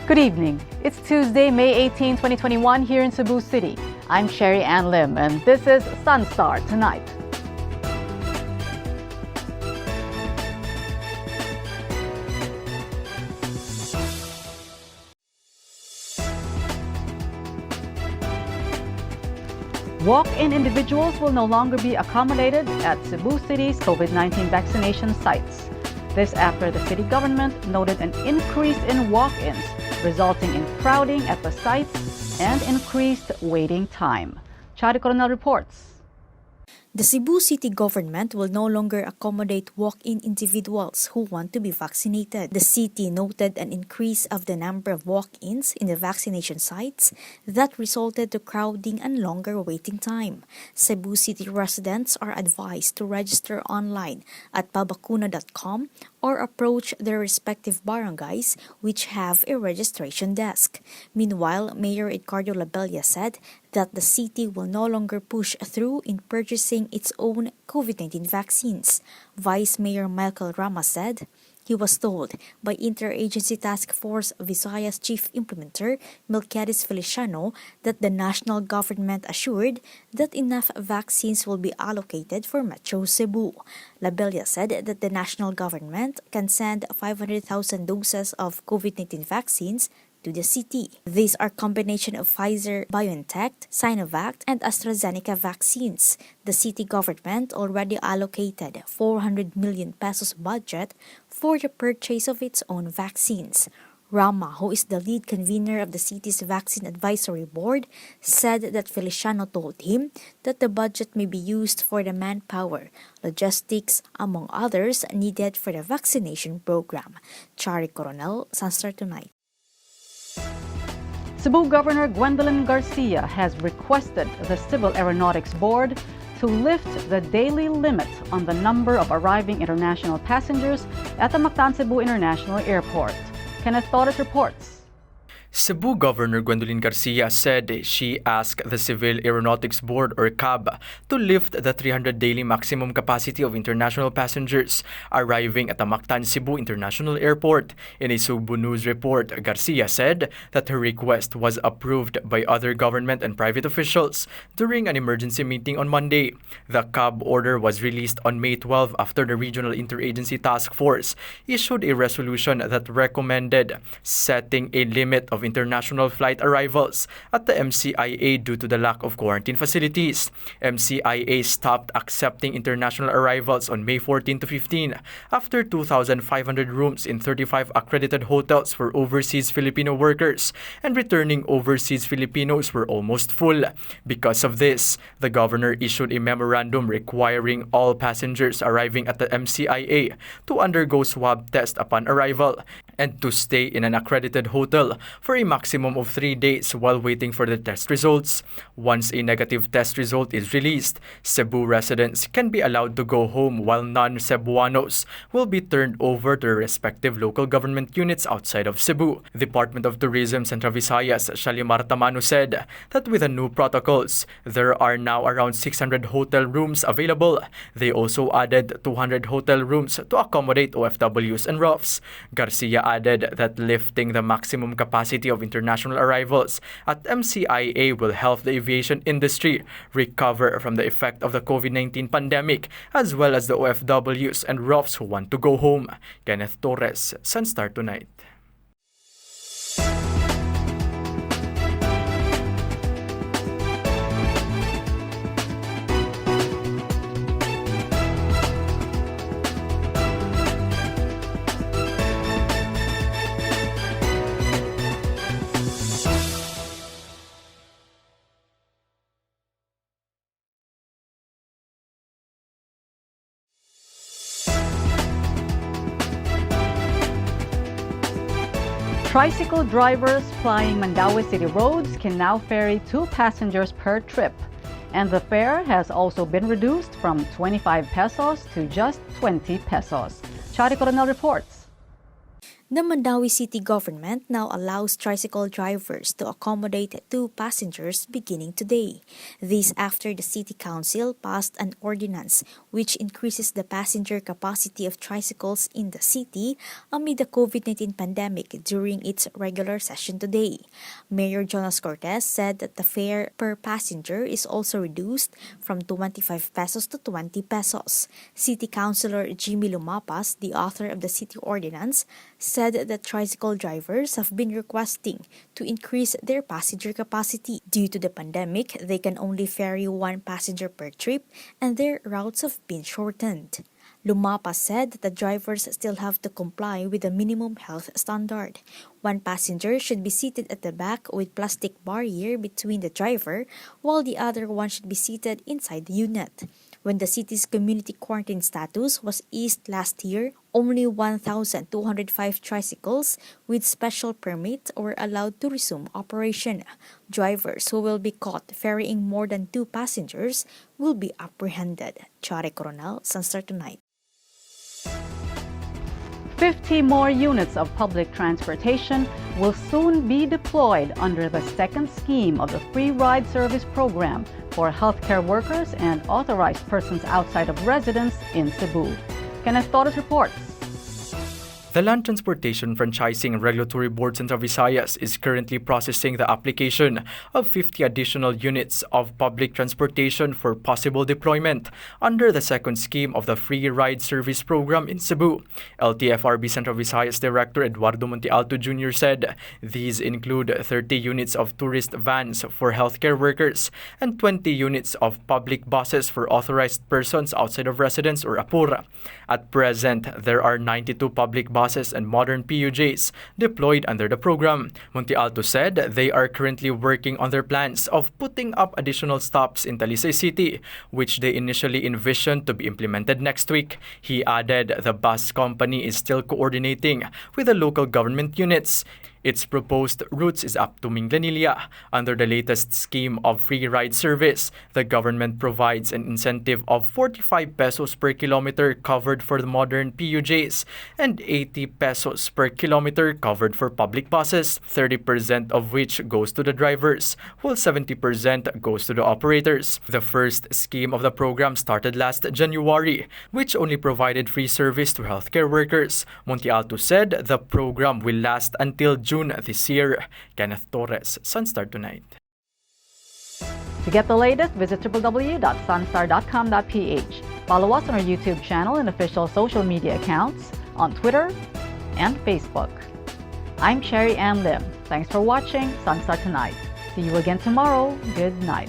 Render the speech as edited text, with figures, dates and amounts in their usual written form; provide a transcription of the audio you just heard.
Good evening. It's Tuesday, May 18, 2021 here in Cebu City. I'm Sherry Ann Lim and this is SunStar Tonight. Walk-in individuals will no longer be accommodated at Cebu City's COVID-19 vaccination sites. This after the city government noted an increase in walk-ins, resulting in crowding at the sites and increased waiting time. Chari Coronel reports. The Cebu City government will no longer accommodate walk-in individuals who want to be vaccinated. The city noted an increase of the number of walk-ins in the vaccination sites that resulted to crowding and longer waiting time. Cebu City residents are advised to register online at pabacuna.com or approach their respective barangays which have a registration desk. Meanwhile, Mayor Edgardo Labella said that the city will no longer push through in purchasing its own COVID-19 vaccines. Vice Mayor Michael Rama said he was told by Interagency Task Force Visayas Chief Implementer Melquiades Feliciano that the national government assured that enough vaccines will be allocated for Metro Cebu. Labella said that the national government can send 500,000 doses of COVID-19 vaccines to the city. These are combination of Pfizer, BioNTech, Sinovac, and AstraZeneca vaccines. The city government already allocated 400 million pesos budget for the purchase of its own vaccines. Rama, who is the lead convener of the city's Vaccine Advisory Board, said that Feliciano told him that the budget may be used for the manpower, logistics, among others, needed for the vaccination program. Chari Coronel, SunStar Tonight. Cebu Governor Gwen Garcia has requested the Civil Aeronautics Board to lift the daily limit on the number of arriving international passengers at the Mactan Cebu International Airport. Kenneth Torres reports. Cebu Governor Gwen Garcia said she asked the Civil Aeronautics Board or CAB to lift the 300 daily maximum capacity of international passengers arriving at the Mactan Cebu International Airport. In a Cebu News report, Garcia said that her request was approved by other government and private officials during an emergency meeting on Monday. The CAB order was released on May 12 after the Regional Interagency Task Force issued a resolution that recommended setting a limit of international flight arrivals at the MCIA due to the lack of quarantine facilities. MCIA stopped accepting international arrivals on May 14 to 15 after 2,500 rooms in 35 accredited hotels for overseas Filipino workers and returning overseas Filipinos were almost full. Because of this, the governor issued a memorandum requiring all passengers arriving at the MCIA to undergo swab test upon arrival and to stay in an accredited hotel for a maximum of 3 days while waiting for the test results. Once a negative test result is released, Cebu residents can be allowed to go home while non-Cebuanos will be turned over to their respective local government units outside of Cebu. Department of Tourism Central Visayas Shalimar Tamano said that with the new protocols, there are now around 600 hotel rooms available. They also added 200 hotel rooms to accommodate OFWs and ROFs. Garcia added that lifting the maximum capacity of international arrivals at MCIA will help the aviation industry recover from the effect of the COVID-19 pandemic, as well as the OFWs and ROFs who want to go home. Kenneth Torres, SunStar Tonight. Tricycle drivers plying Mandaue City roads can now ferry 2 passengers per trip, and the fare has also been reduced from 25 pesos to just 20 pesos. Chari Coronel reports. The Mandaue City government now allows tricycle drivers to accommodate 2 passengers beginning today. This after the City Council passed an ordinance which increases the passenger capacity of tricycles in the city amid the COVID-19 pandemic during its regular session today. Mayor Jonas Cortez said that the fare per passenger is also reduced from 25 pesos to 20 pesos. City Councilor Jimmy Lumapas, the author of the city ordinance, said that tricycle drivers have been requesting to increase their passenger capacity. Due to the pandemic, they can only ferry 1 passenger per trip and their routes have been shortened. Lumapas said that the drivers still have to comply with the minimum health standard. 1 passenger should be seated at the back with plastic barrier between the driver, while the other one should be seated inside the unit. When the city's community quarantine status was eased last year, only 1,205 tricycles with special permit were allowed to resume operation. Drivers who will be caught ferrying more than 2 passengers will be apprehended. Chare Coronel, SunStar Tonight. 50 more units of public transportation will soon be deployed under the second scheme of the Free Ride Service program for healthcare workers and authorized persons outside of residence in Cebu. Kenneth Torres reports. The Land Transportation Franchising and Regulatory Board Central Visayas is currently processing the application of 50 additional units of public transportation for possible deployment under the second scheme of the Free Ride Service program in Cebu. LTFRB Central Visayas Director Eduardo Montealto Jr. said these include 30 units of tourist vans for healthcare workers and 20 units of public buses for authorized persons outside of residence or APURA. At present, there are 92 public buses and modern PUJs deployed under the program. Montealto said they are currently working on their plans of putting up additional stops in Talisay City, which they initially envisioned to be implemented next week. He added the bus company is still coordinating with the local government units. Its proposed routes is up to Minglanilla. Under the latest scheme of free ride service, the government provides an incentive of 45 pesos per kilometer covered for the modern PUJs and 80 pesos per kilometer covered for public buses, 30% of which goes to the drivers, while 70% goes to the operators. The first scheme of the program started last January, which only provided free service to healthcare workers. Montealto said the program will last until June this year. Kenneth Torres, SunStar Tonight. To get the latest, visit www.sunstar.com.ph. Follow us on our YouTube channel and official social media accounts on Twitter and Facebook. I'm Sherry Ann Lim. Thanks for watching SunStar Tonight. See you again tomorrow. Good night.